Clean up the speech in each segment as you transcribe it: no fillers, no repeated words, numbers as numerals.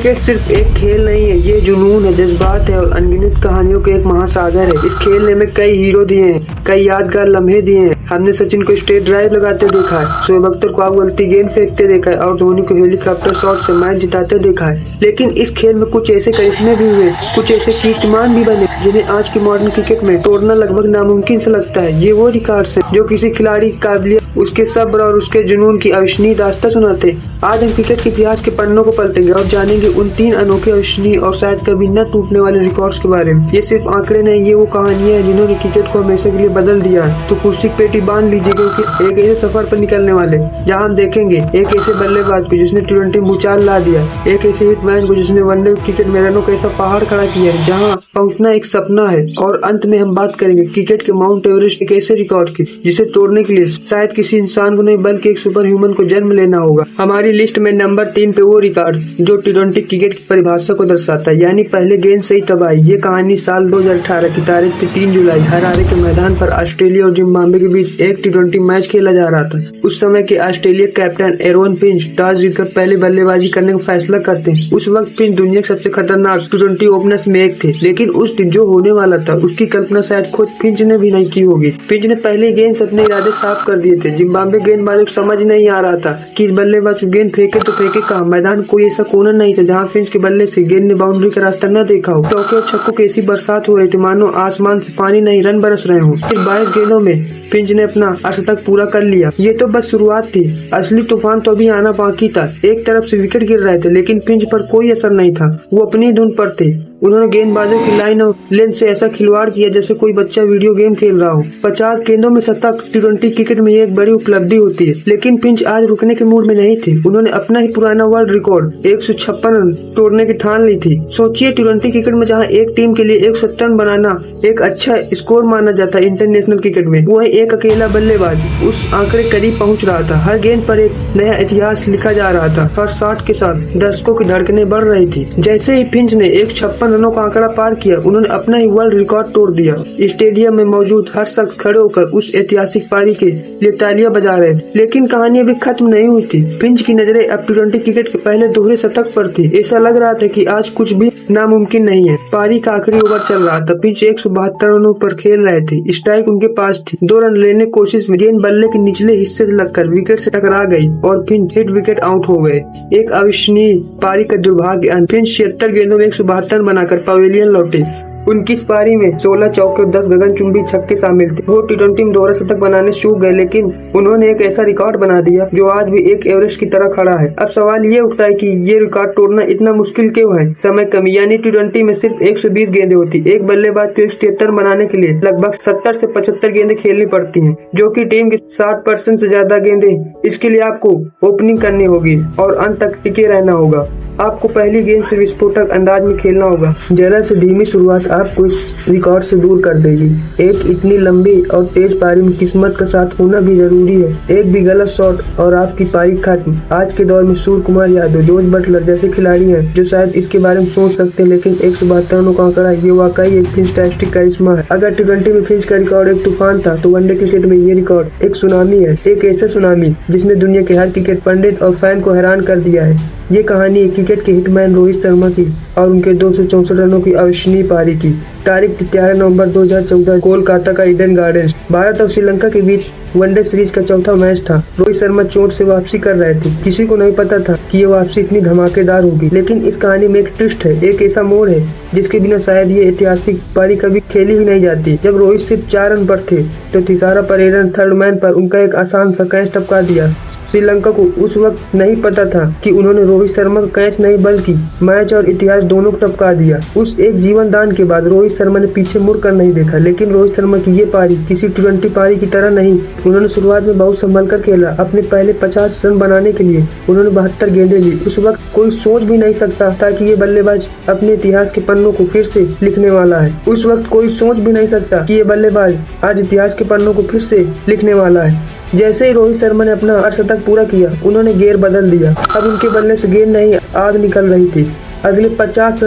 Cricket सिर्फ एक खेल नहीं है, ये जुनून है, जज्बात है और अनगिनत कहानियों का एक महासागर है। इस खेलने में कई हीरो दिए हैं, कई यादगार लम्हे दिए हैं। हमने सचिन को स्ट्रेट ड्राइव लगाते देखा है, शोएब अख्तर को गलती गेंद फेंकते देखा है और धोनी को हेलीकॉप्टर शॉट से मैच जिताते देखा है। लेकिन इस खेल में कुछ ऐसे करिश्मे भी हुए, कुछ ऐसे कीर्तिमान भी बने जिन्हें आज के मॉडर्न क्रिकेट में तोड़ना लगभग नामुमकिन से लगता है। ये वो रिकॉर्ड्स हैं जो किसी खिलाड़ी की काबिलियत, उसके सब्र और उसके जुनून की अविश्वसनीय दास्तां सुनाते हैं। आज हम क्रिकेट के इतिहास के पन्नों को पलटेंगे और जानेंगे उन 3 अनोखे, अविश्वसनीय और शायद कभी न टूटने वाले रिकॉर्ड्स के बारे में। ये सिर्फ आंकड़े नहीं, ये वो कहानियां हैं जिन्होंने क्रिकेट को हमेशा के लिए बदल दिया है। तो कुर्सी की पेटी बांध लीजिए, क्योंकि एक ऐसे सफर पर निकलने वाले जहां हम देखेंगे एक ऐसे बल्लेबाज को जिसने टी20 में भूचाल ला दिया, एक ऐसे हिटमैन को जिसने वनडे क्रिकेट में रनों का ऐसा पहाड़ खड़ा किया है जहां पहुंचना एक सपना है। और अंत में हम बात करेंगे क्रिकेट के माउंट एवरेस्ट एक ऐसे रिकॉर्ड की जिसे तोड़ने के लिए शायद किसी इंसान को नहीं बल्कि एक सुपर ह्यूमन को जन्म लेना होगा। हमारी लिस्ट में नंबर 3 पे वो रिकॉर्ड जो टी20 क्रिकेट की परिभाषा को दर्शाता है, यानी पहले गेंद से ही तबाही। ये कहानी साल 2018 की तारीख थी 3 जुलाई। हरारे के मैदान पर ऑस्ट्रेलिया और जिम्बाब्वे के बीच एक टी20 मैच खेला जा रहा था। उस समय के Australia captain Aaron Finch toss जीतकर पहले बल्लेबाजी करने का फैसला करते हैं। उस वक्त फिंच दुनिया के सबसे खतरनाक टी20 ओपनर्स में एक थे, लेकिन उस दिन जो होने वाला था उसकी कल्पना शायद खुद फिंच ने भी नहीं की होगी। फिंच ने पहले गेंद से अपने इरादे साफ कर दिए थे। जिम्बाब्वे गेंदबाजों को समझ नहीं आ रहा था कि इस बल्लेबाज को गेंद फेंके तो फेंके कहाँ। मैदान कोई ऐसा कोना नहीं था जहाँ फिंच के बल्ले से गेंद ने बाउंड्री का रास्ता न देखा हो। चौके और छक्कों की ऐसी बरसात हो रही थी मानो आसमान से पानी नहीं रन बरस रहे हो। फिर 22 गेंदों में फिंच ने अपना अर्धशतक पूरा कर लिया। ये तो बस शुरुआत थी, असली तूफान तो अभी आना बाकी था। एक तरफ से विकेट गिर रहे थे लेकिन फिंच पर कोई असर नहीं था, वो अपनी धुन पर थे। उन्होंने गेंदबाजों की लाइन और लेंथ से ऐसा खिलवाड़ किया जैसे कोई बच्चा वीडियो गेम खेल रहा हो। 50 गेंदों में शतक टी20 क्रिकेट में एक बड़ी उपलब्धि होती है, लेकिन फिंच आज रुकने के मूड में नहीं थे। उन्होंने अपना ही पुराना वर्ल्ड रिकॉर्ड 156 रन तोड़ने की ठान ली थी। सोचिए, टी20 क्रिकेट में जहां एक टीम के लिए 170 रन बनाना एक अच्छा स्कोर माना जाता है इंटरनेशनल क्रिकेट में, वही एक अकेला बल्लेबाज उस आंकड़े करीब पहुंच रहा था। हर गेंद पर एक नया इतिहास लिखा जा रहा था। हर शॉट के साथ दर्शकों की धड़कनें बढ़ रही थी। जैसे ही फिंच ने 156 रनों का आंकड़ा पार किया, उन्होंने अपना ही वर्ल्ड रिकॉर्ड तोड़ दिया। स्टेडियम में मौजूद हर शख्स खड़े होकर उस ऐतिहासिक पारी के लिए तालियां बजा रहे थे। लेकिन कहानी अभी खत्म नहीं हुई थी। फिंच की नजरें अब टी20 क्रिकेट के पहले दोहरे शतक पर थी। ऐसा लग रहा था कि आज कुछ भी नामुमकिन नहीं है। पारी का आखिरी ओवर चल रहा था। फिंच 172 रनों पर खेल रहे थे। स्ट्राइक उनके पास थी। 2 रन लेने की कोशिश में गेंद बल्ले के निचले हिस्से से लगकर विकेट से टकरा गई और फिंच हिट विकेट आउट हो गए। एक अविश्वसनीय पारी का दुर्भाग्य। फिंच 76 गेंदों में 172 बनाकर पवेलियन लौटे। उनकी इस पारी में 16 चौके और 10 गगनचुंबी छक्के शामिल थे। वो टी20 में दोहरा शतक बनाने चूक गए, लेकिन उन्होंने एक ऐसा रिकॉर्ड बना दिया जो आज भी एक एवरेस्ट की तरह खड़ा है। अब सवाल ये उठता है कि ये रिकॉर्ड तोड़ना इतना मुश्किल क्यों है? समय कमी, यानी टी20 में सिर्फ 120 गेंदें होती। एक बल्लेबाज को 173 बनाने के लिए लगभग 70 से 75 गेंदें खेलनी पड़ती हैं, जो कि टीम की 60% से ज्यादा गेंदें। इसके लिए आपको ओपनिंग करनी होगी और अंत तक टिके रहना होगा। आपको पहली गेंद से विस्फोटक अंदाज में खेलना होगा। जरा से धीमी शुरुआत आपको इस रिकॉर्ड से दूर कर देगी। एक इतनी लंबी और तेज पारी में किस्मत का साथ होना भी जरूरी है। एक भी गलत शॉट और आपकी पारी खत्म। आज के दौर में सूर्य कुमार यादव, जॉर्ज बटलर जैसे खिलाड़ी हैं जो शायद इसके बारे में सोच सकते हैं, लेकिन 172 रनों का आंकड़ा ये वाकई एक फैंटास्टिक करिश्मा है। अगर टी20 में फिंच का रिकॉर्ड एक तूफान था, तो वनडे क्रिकेट में ये रिकॉर्ड एक सुनामी है। एक ऐसा सुनामी जिसने दुनिया के हर क्रिकेट पंडित और फैन को हैरान कर दिया है। ये कहानी क्रिकेट के हिटमैन रोहित शर्मा की और उनके 264 रनों की अविश्वसनीय पारी की। तारीख 13 नवंबर 2014, कोलकाता का ईडन गार्डन्स। भारत और श्रीलंका के बीच वनडे सीरीज का चौथा मैच था। रोहित शर्मा चोट से वापसी कर रहे थे। किसी को नहीं पता था कि ये वापसी इतनी धमाकेदार होगी, लेकिन इस कहानी में एक ट्विस्ट है, एक ऐसा मोड़ है जिसके बिना शायद ये ऐतिहासिक पारी कभी खेली ही नहीं जाती। जब रोहित सिर्फ 4 रन पर थे तो थिसारा परेरा थर्ड मैन पर उनका एक आसान सा कैच टपका दिया। श्रीलंका को उस वक्त नहीं पता था कि उन्होंने रोहित शर्मा का कैच नहीं बल्कि मैच और इतिहास दोनों को टपका दिया। उस एक जीवन दान के बाद रोहित शर्मा ने पीछे मुड़कर नहीं देखा, लेकिन रोहित शर्मा की ये पारी किसी टी20 पारी की तरह नहीं। उन्होंने शुरुआत में बहुत संभल कर खेला। अपने पहले 50 रन बनाने के लिए उन्होंने 72 गेंदें ली। उस वक्त कोई सोच भी नहीं सकता था कि ये बल्लेबाज अपने इतिहास के पन्नों को फिर से लिखने वाला है। उस वक्त कोई सोच भी नहीं सकता कि ये बल्लेबाज आज इतिहास के पन्नों को फिर से लिखने वाला है। जैसे ही रोहित शर्मा ने अपना अर्धशतक पूरा किया, उन्होंने गेयर बदल दिया। अब उनके बल्ले से गेंद नहीं, आग निकल रही थी। अगले 50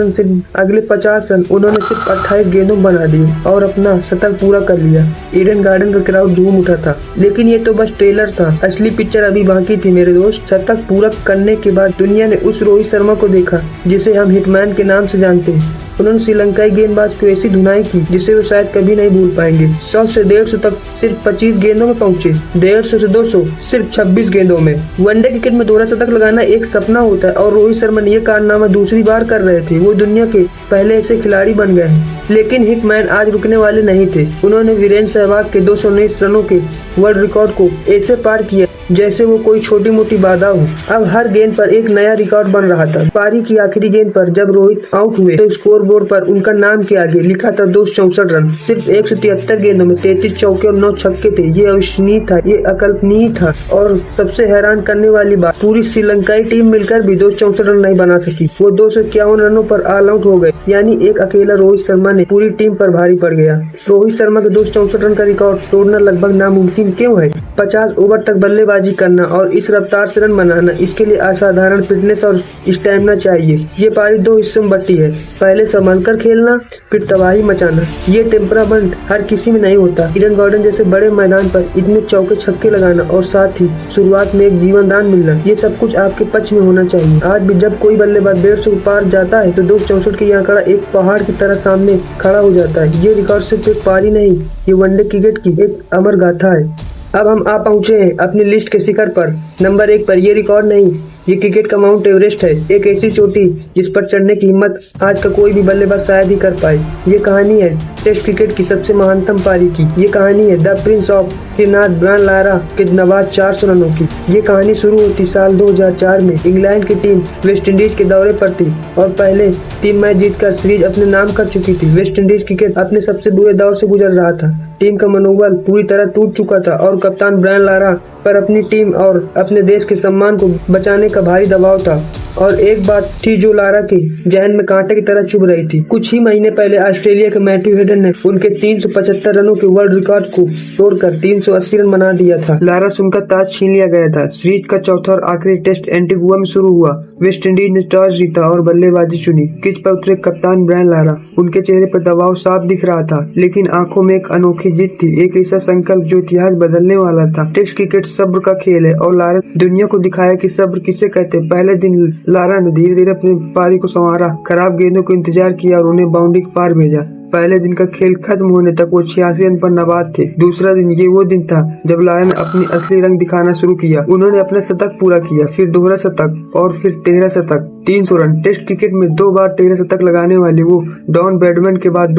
रन उन्होंने सिर्फ 28 गेंदों बना दिए और अपना शतक पूरा कर लिया। ईडन गार्डन का क्राउड झूम उठा था, लेकिन ये तो बस ट्रेलर था, असली पिक्चर अभी बाकी थी मेरे दोस्त। शतक पूरा करने के बाद दुनिया ने उस रोहित शर्मा को देखा जिसे हम हिटमैन के नाम से जानते हैं। उन्होंने श्रीलंकाई गेंदबाज को ऐसी धुनाई की जिसे वो शायद कभी नहीं भूल पाएंगे। 100 से 150 तक सिर्फ 25 गेंदों में पहुंचे, 150 से 200 सिर्फ 26 गेंदों में। वनडे क्रिकेट में दोहरा शतक लगाना एक सपना होता है और रोहित शर्मा ने यह कारनामा दूसरी बार कर रहे थे। वो दुनिया के पहले ऐसे खिलाड़ी बन गए हैं। लेकिन हिटमैन आज रुकने वाले नहीं थे। उन्होंने वीरेंद्र सहवाग के 219 रनों के वर्ल्ड रिकॉर्ड को ऐसे पार किया जैसे वो कोई छोटी मोटी बाधा हो। अब हर गेंद पर एक नया रिकॉर्ड बन रहा था। पारी की आखिरी गेंद पर जब रोहित आउट हुए तो स्कोर बोर्ड पर उनका नाम के आगे लिखा था 264 रन। सिर्फ 173 गेंदों में 33 चौके और 9 छक्के थे। ये अविश्वसनीय था, ये अकल्पनीय था। और सबसे हैरान करने वाली बात, पूरी श्रीलंकाई टीम मिलकर भी 264 रन नहीं बना सकी। वो 251 रनों पर ऑल आउट हो गए, यानी एक अकेला रोहित शर्मा ने पूरी टीम पर भारी पड़ गया। रोहित शर्मा के 264 रन का रिकॉर्ड तोड़ना लगभग नामुमकिन क्यों है? 50 ओवर तक बल्लेबाजी करना और इस रफ्तार से रन बनाना, इसके लिए असाधारण फिटनेस और स्टैमिना चाहिए। ये पारी 2 हिस्सों में बटी है, पहले संभल कर खेलना, फिर तबाही मचाना। ये टेम्परामेंट हर किसी में नहीं होता। ईडन गार्डन जैसे बड़े मैदान पर इतने चौके छक्के लगाना और साथ ही शुरुआत में एक जीवनदान मिलना, ये सब कुछ आपके पक्ष में होना चाहिए। आज भी जब कोई बल्लेबाज 150 पार जाता है तो 264 की आंकड़ा एक पहाड़ की तरह सामने खड़ा हो जाता है। ये रिकॉर्ड सिर्फ एक पारी नहीं, ये वनडे क्रिकेट की एक अमर गाथा है। अब हम आ पहुंचे हैं अपनी लिस्ट के शिखर पर। नंबर 1 पर। ये रिकॉर्ड नहीं, ये क्रिकेट का माउंट एवरेस्ट है। एक ऐसी चोटी जिस पर चढ़ने की हिम्मत आज का कोई भी बल्लेबाज शायद ही कर पाए। ये कहानी है टेस्ट क्रिकेट की सबसे महानतम पारी की। ये कहानी है the prince of Trinidad Brian Lara के नवाज 400 रनों की। ये कहानी शुरू होती साल 2004 में। इंग्लैंड की टीम वेस्ट इंडीज के दौरे पर थी और पहले 3 मैच जीतकर सीरीज अपने नाम कर चुकी थी। वेस्ट इंडीज क्रिकेट अपने सबसे बुरे दौर से गुजर रहा था। टीम का मनोबल पूरी तरह टूट चुका था और कप्तान ब्रायन लारा पर अपनी टीम और अपने देश के सम्मान को बचाने का भारी दबाव था। और एक बात थी जो लारा के जहन में कांटे की तरह चुभ रही थी। कुछ ही महीने पहले ऑस्ट्रेलिया के मैथ्यू हेडन ने उनके 375 रनों के वर्ल्ड रिकॉर्ड को तोड़कर 380 रन बना दिया था। लारा से उनका ताज छीन लिया गया था। सीरीज का चौथा और आखिरी टेस्ट एंटीगुआ में शुरू हुआ। वेस्ट इंडीज ने टॉस जीता और बल्लेबाजी चुनी। पिच पर उतरे कप्तान ब्रायन लारा। उनके चेहरे पर दबाव साफ दिख रहा था, लेकिन आंखों में एक अनोखी जीत थी, एक ऐसा संकल्प जो इतिहास बदलने वाला था। टेस्ट क्रिकेट सब्र का खेल है और लारा दुनिया को दिखाया कि सब्र किसे कहते। पहले दिन लारा ने धीरे धीरे अपनी पारी को संवारा, खराब गेंदों को इंतजार किया और उन्हें बाउंड्री के पार भेजा। पहले दिन का खेल खत्म होने तक वो 86 रन पर नाबाद थे। दूसरा दिन ये वो दिन था जब लारा ने अपनी असली रंग दिखाना शुरू किया। उन्होंने अपना शतक पूरा किया, फिर दोहरा शतक और फिर 13 शतक, 300 रन। टेस्ट क्रिकेट में 2 बार 13 शतक लगाने वाले वो डॉन ब्रैडमैन के बाद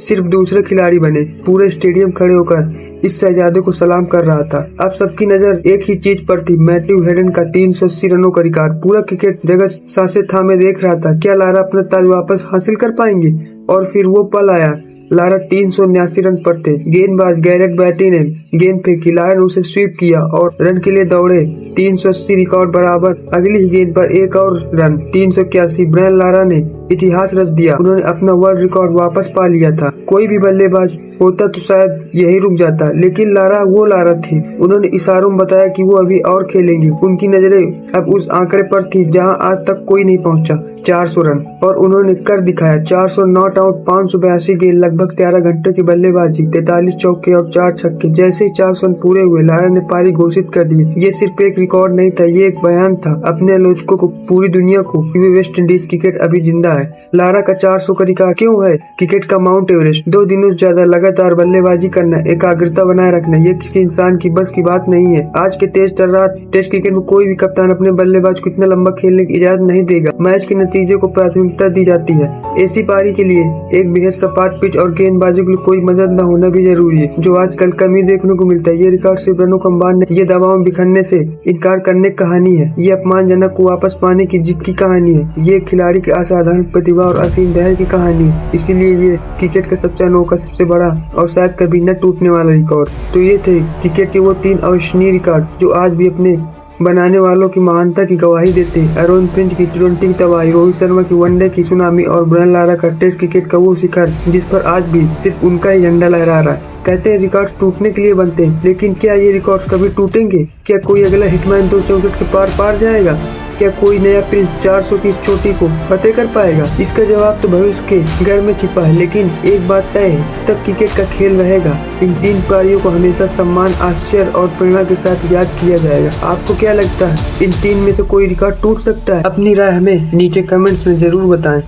सिर्फ दूसरे खिलाड़ी बने। पूरे स्टेडियम खड़े होकर इस शहजादे को सलाम कर रहा था। अब सबकी नजर एक ही चीज पर थी, मैथ्यू हेडन का 380 रनों का रिकॉर्ड। पूरा क्रिकेट जगत सांसें थामे देख रहा था, क्या लारा अपना ताज वापस हासिल कर पाएंगे? और फिर वो पल आया। लारा 379 रन पर थे। गेंदबाज गैरेट बैटी ने गेंद फेंकी, लारा ने उसे स्वीप किया और रन के लिए दौड़े। 380 रिकॉर्ड बराबर। अगली ही गेंद पर एक और रन, 381। ब्रायन लारा ने इतिहास रच दिया। उन्होंने अपना वर्ल्ड रिकॉर्ड वापस पा लिया था। कोई भी बल्लेबाज होता तो शायद यही रुक जाता, लेकिन लारा वो लारा थी। उन्होंने इशारों में बताया कि वो अभी और खेलेंगे। उनकी नजरें अब उस आंकड़े पर थी जहां आज तक कोई नहीं पहुंचा, 400 रन। और उन्होंने कर दिखाया। 400 नॉट आउट, 582 गेंद, लगभग 13 घंटे की बल्लेबाजी, 43 चौके और 4 छक्के। जैसे ही 400 रन पूरे हुए, लारा ने पारी घोषित कर दी। ये सिर्फ एक रिकॉर्ड नहीं था, ये एक बयान था अपने आलोचकों को, पूरी दुनिया को, कि वेस्ट इंडीज क्रिकेट अभी जिंदा है। लारा का 400 का रिकॉर्ड क्यों है क्रिकेट का माउंट एवरेस्ट? 2 दिनों से ज्यादा लगातार बल्लेबाजी करना, एकाग्रता बनाए रखना, ये किसी इंसान की बस की बात नहीं है। आज के तेज तर्रार टेस्ट क्रिकेट में कोई भी कप्तान अपने बल्लेबाज को इतना लंबा खेलने की इजाजत नहीं देगा। मैच के नतीजे को प्राथमिकता दी जाती है। ऐसी पारी के लिए एक बेहद सपाट पिच और गेंदबाजों के लिए कोई मदद न होना भी जरूरी है, जो आजकल कमी देखने को मिलता है। ये रिकॉर्ड सिर्फ रनों का अंबार नहीं, ये दबाव बिखरने से इनकार करने की कहानी है। ये अपमानजनक को वापस पाने की जीत की कहानी है। ये खिलाड़ी की असाधारण प्रतिभा और असीम धैर्य की कहानी है। इसीलिए ये क्रिकेट का सबसे अनोखा, सबसे बड़ा और शायद कभी न टूटने वाला रिकॉर्ड। तो ये थे क्रिकेट के वो 3 अविश्वसनीय रिकॉर्ड जो आज भी अपने बनाने वालों की महानता की गवाही देते हैं। अरुण फिंच की T20 की तबाही, रोहित शर्मा की वनडे की सुनामी और ब्रायन लारा का टेस्ट क्रिकेट का वो शिखर जिस पर आज भी सिर्फ उनका ही झंडा लहरा रहा है। कहते हैं रिकॉर्ड टूटने के लिए बनते हैं, लेकिन क्या ये रिकॉर्ड कभी टूटेंगे? क्या कोई अगला हिटमैन 264 के पार जाएगा? क्या कोई नया प्रिंस 400 की चोटी को फतेह कर पाएगा? इसका जवाब तो भविष्य के घर में छिपा है, लेकिन एक बात तय है, तब क्रिकेट का खेल रहेगा। इन 3 खिलाड़ियों को हमेशा सम्मान, आश्चर्य और प्रेरणा के साथ याद किया जाएगा। आपको क्या लगता है, इन 3 में से कोई रिकॉर्ड टूट सकता है? अपनी राय हमें नीचे कमेंट्स में जरूर बताएं।